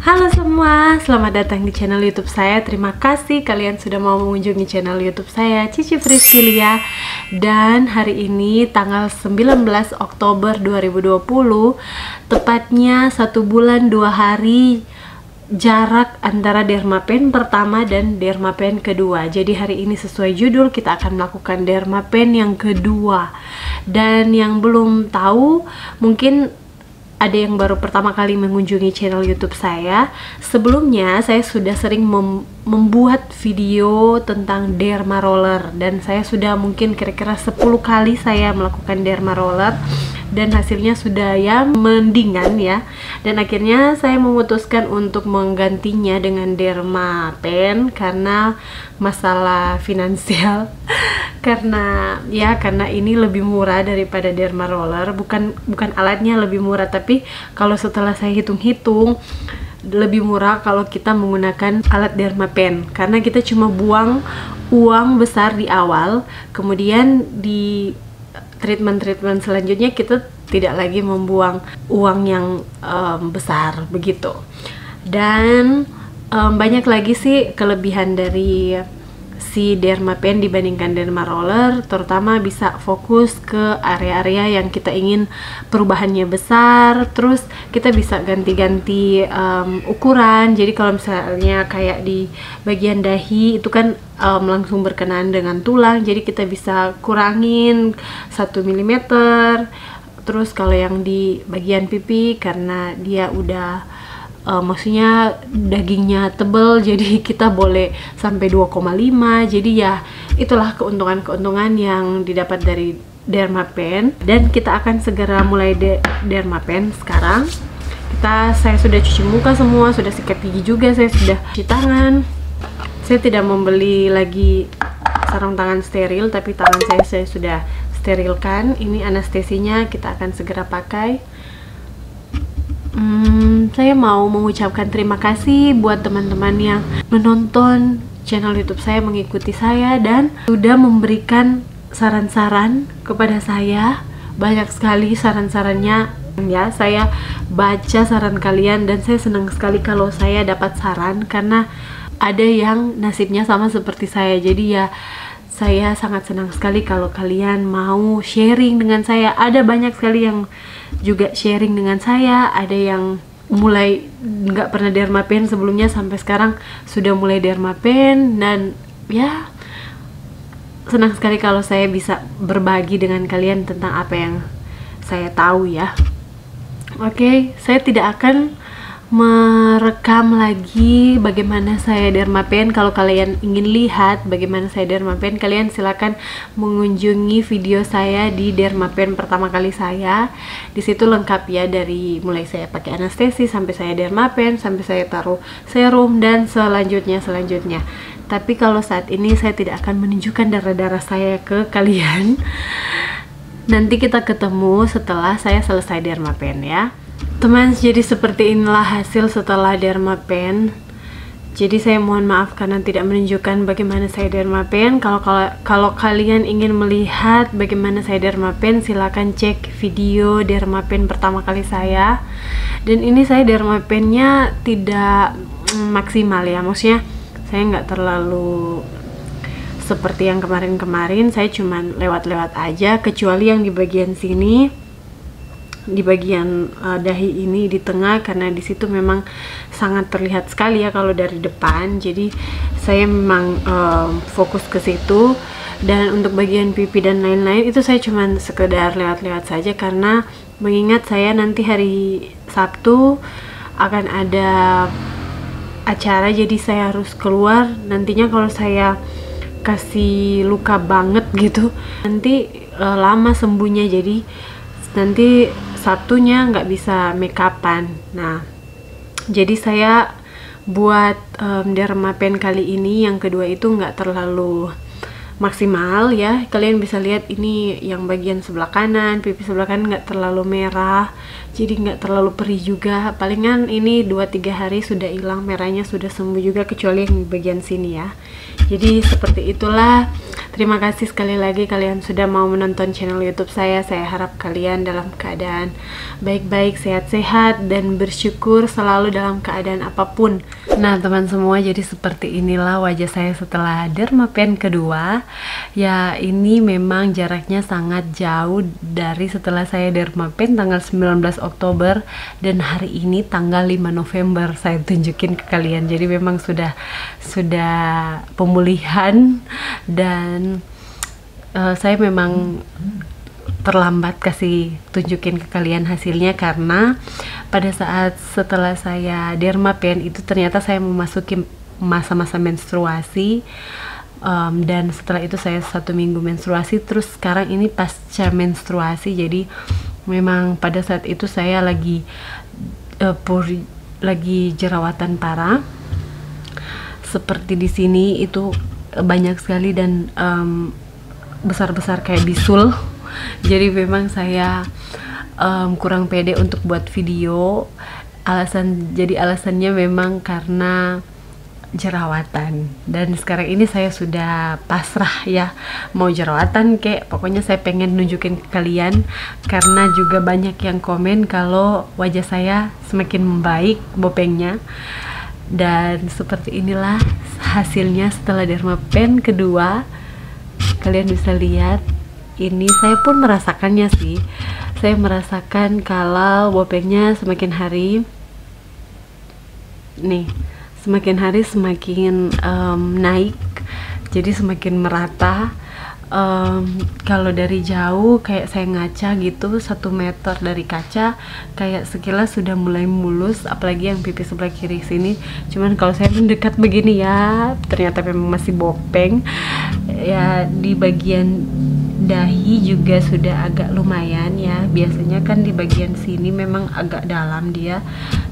Halo semua, selamat datang di channel YouTube saya. Terima kasih kalian sudah mau mengunjungi channel YouTube saya, Cici Priscilia. Dan hari ini tanggal 19 Oktober 2020, tepatnya 1 bulan 2 hari jarak antara dermapen pertama dan dermapen kedua. Jadi hari ini sesuai judul kita akan melakukan dermapen yang kedua. Dan yang belum tahu, mungkin ada yang baru pertama kali mengunjungi channel YouTube saya. Sebelumnya saya sudah sering membuat video tentang derma roller, dan saya sudah mungkin kira-kira 10 kali saya melakukan derma roller, dan hasilnya sudah ya mendingan ya. Dan akhirnya saya memutuskan untuk menggantinya dengan derma pen karena masalah finansial. karena ini lebih murah daripada derma roller. Bukan alatnya lebih murah, tapi kalau setelah saya hitung-hitung lebih murah kalau kita menggunakan alat derma pen, karena kita cuma buang uang besar di awal, kemudian di treatment selanjutnya kita tidak lagi membuang uang yang besar begitu. Dan banyak lagi sih kelebihan dari si derma pen dibandingkan derma roller, terutama bisa fokus ke area-area yang kita ingin perubahannya besar. Terus kita bisa ganti-ganti ukuran. Jadi kalau misalnya kayak di bagian dahi itu kan langsung berkenaan dengan tulang, jadi kita bisa kurangin 1 mm. Terus kalau yang di bagian pipi, karena dia udah maksudnya dagingnya tebel, jadi kita boleh sampai 2,5. Jadi ya itulah keuntungan-keuntungan yang didapat dari derma pen. Dan kita akan segera mulai derma pen sekarang. Saya sudah cuci muka semua, sudah sikat gigi juga, saya sudah cuci tangan. Saya tidak membeli lagi sarung tangan steril, tapi tangan saya sudah sterilkan. Ini anestesinya kita akan segera pakai. Saya mau mengucapkan terima kasih buat teman-teman yang menonton channel YouTube saya, mengikuti saya, dan sudah memberikan saran-saran kepada saya. Banyak sekali saran-sarannya ya, saya baca saran kalian dan saya senang sekali kalau saya dapat saran, karena ada yang nasibnya sama seperti saya. Jadi ya saya sangat senang sekali kalau kalian mau sharing dengan saya. Ada banyak sekali yang juga sharing dengan saya, ada yang mulai nggak pernah derma pen sebelumnya sampai sekarang sudah mulai derma pen. Dan ya senang sekali kalau saya bisa berbagi dengan kalian tentang apa yang saya tahu ya. Oke, saya tidak akan merekam lagi bagaimana saya derma pen. Kalau kalian ingin lihat bagaimana saya derma pen, kalian silakan mengunjungi video saya di derma pen pertama kali saya. Di situ lengkap ya, dari mulai saya pakai anestesi sampai saya derma pen, sampai saya taruh serum dan selanjutnya. Tapi kalau saat ini saya tidak akan menunjukkan darah-darah saya ke kalian. Nanti kita ketemu setelah saya selesai derma pen ya. Teman, jadi seperti inilah hasil setelah derma pen. Jadi saya mohon maaf karena tidak menunjukkan bagaimana saya derma pen. Kalau kalian ingin melihat bagaimana saya derma pen, silakan cek video derma pen pertama kali saya. Dan ini saya derma pennya tidak maksimal ya, maksudnya saya nggak terlalu seperti yang kemarin-kemarin. Saya cuman lewat-lewat aja, kecuali yang di bagian sini, di bagian dahi ini di tengah, karena di situ memang sangat terlihat sekali ya kalau dari depan. Jadi saya memang fokus ke situ. Dan untuk bagian pipi dan lain-lain itu saya cuman sekedar lewat-lewat saja, karena mengingat saya nanti hari Sabtu akan ada acara, jadi saya harus keluar. Nantinya kalau saya kasih luka banget gitu, nanti lama sembuhnya, jadi nanti Sabtunya nggak bisa make upan. Nah, jadi saya buat derma pen kali ini yang kedua itu nggak terlalu maksimal ya. Kalian bisa lihat ini yang bagian sebelah kanan, pipi sebelah kanan nggak terlalu merah, jadi nggak terlalu perih juga. Palingan ini 2-3 hari sudah hilang merahnya, sudah sembuh juga, kecuali yang bagian sini ya. Jadi seperti itulah. Terima kasih sekali lagi kalian sudah mau menonton channel YouTube saya. Saya harap kalian dalam keadaan baik-baik, sehat-sehat, dan bersyukur selalu dalam keadaan apapun. Nah teman semua, jadi seperti inilah wajah saya setelah dermapen kedua. Ya, ini memang jaraknya sangat jauh dari setelah saya dermapen tanggal 19 Oktober dan hari ini tanggal 5 November. Saya tunjukin ke kalian. Jadi memang sudah pemulihan, dan saya memang terlambat kasih tunjukin ke kalian hasilnya, karena pada saat setelah saya dermapen itu ternyata saya memasuki masa-masa menstruasi, dan setelah itu saya 1 minggu menstruasi, terus sekarang ini pasca menstruasi. Jadi memang pada saat itu saya lagi jerawatan parah seperti di sini, itu banyak sekali dan besar-besar kayak bisul. Jadi memang saya kurang pede untuk buat video. Alasannya memang karena jerawatan, dan sekarang ini saya sudah pasrah ya, mau jerawatan kek, pokoknya saya pengen nunjukin ke kalian, karena juga banyak yang komen kalau wajah saya semakin membaik bopengnya. Dan seperti inilah hasilnya setelah dermapen kedua. Kalian bisa lihat, ini saya pun merasakannya sih. Saya merasakan kalau bopengnya semakin hari nih, semakin hari semakin naik, jadi semakin merata. Kalau dari jauh kayak saya ngaca gitu 1 meter dari kaca, kayak sekilas sudah mulai mulus, apalagi yang pipi sebelah kiri sini. Cuman kalau saya mendekat begini ya, ternyata memang masih bopeng ya. Di bagian dahi juga sudah agak lumayan ya, biasanya kan di bagian sini memang agak dalam dia,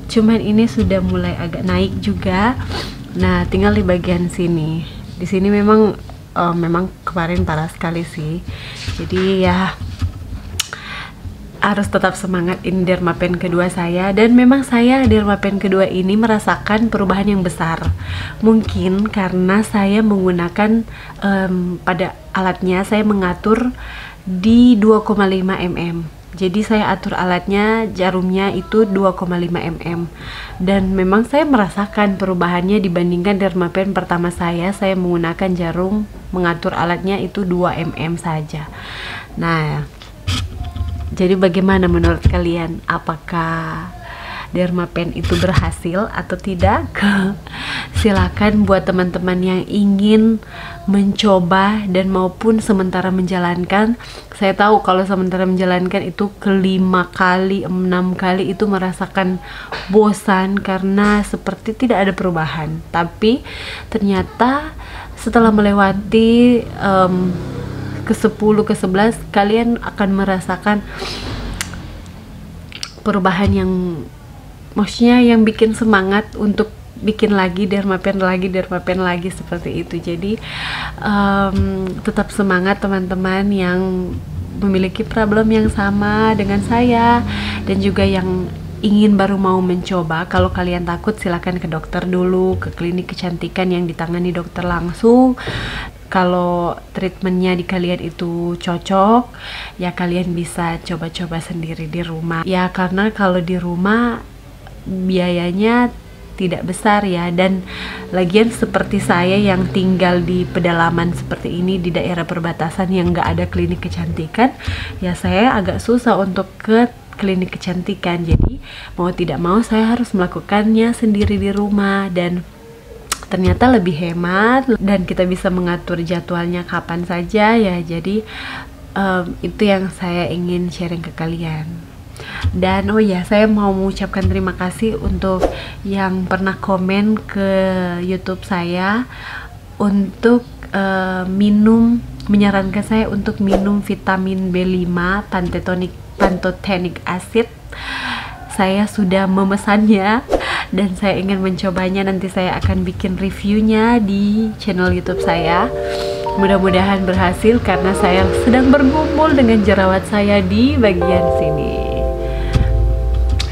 cuman ini sudah mulai agak naik juga. Nah tinggal di bagian sini, di sini memang kemarin parah sekali sih. Jadi ya harus tetap semangat, ini dermapen kedua saya. Dan memang saya dermapen kedua ini merasakan perubahan yang besar. Mungkin karena saya menggunakan pada alatnya, saya mengatur di 2,5 mm. Jadi saya atur alatnya, jarumnya itu 2,5 mm. Dan memang saya merasakan perubahannya dibandingkan dermapen pertama saya menggunakan jarum, mengatur alatnya itu 2 mm saja. Nah, jadi bagaimana menurut kalian? Apakah dermapen itu berhasil atau tidak? Silakan buat teman-teman yang ingin mencoba dan maupun sementara menjalankan. Saya tahu kalau sementara menjalankan itu ke-5 kali, 6 kali itu merasakan bosan karena seperti tidak ada perubahan. Tapi ternyata setelah melewati ke-10, ke-11, kalian akan merasakan perubahan yang maksudnya yang bikin semangat untuk bikin lagi dermapen lagi seperti itu. Jadi tetap semangat teman-teman yang memiliki problem yang sama dengan saya, dan juga yang ingin baru mau mencoba. Kalau kalian takut silahkan ke dokter dulu, ke klinik kecantikan yang ditangani dokter langsung. Kalau treatmentnya di kalian itu cocok, ya kalian bisa coba-coba sendiri di rumah. Ya karena kalau di rumah biayanya tidak besar ya, dan lagian seperti saya yang tinggal di pedalaman seperti ini, di daerah perbatasan yang nggak ada klinik kecantikan, ya saya agak susah untuk ke klinik kecantikan. Jadi mau tidak mau saya harus melakukannya sendiri di rumah, dan ternyata lebih hemat dan kita bisa mengatur jadwalnya kapan saja ya. Jadi itu yang saya ingin sharing ke kalian. Dan oh ya, saya mau mengucapkan terima kasih untuk yang pernah komen ke YouTube saya untuk menyarankan saya untuk minum vitamin B5 pantothenic acid. Saya sudah memesannya dan saya ingin mencobanya. Nanti saya akan bikin reviewnya di channel YouTube saya. Mudah-mudahan berhasil karena saya sedang bergumul dengan jerawat saya di bagian sini,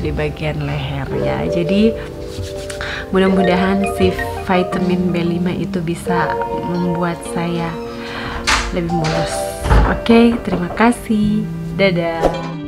di bagian leher ya. Jadi mudah-mudahan si vitamin B5 itu bisa membuat saya lebih mulus. Oke, terima kasih. Dadah.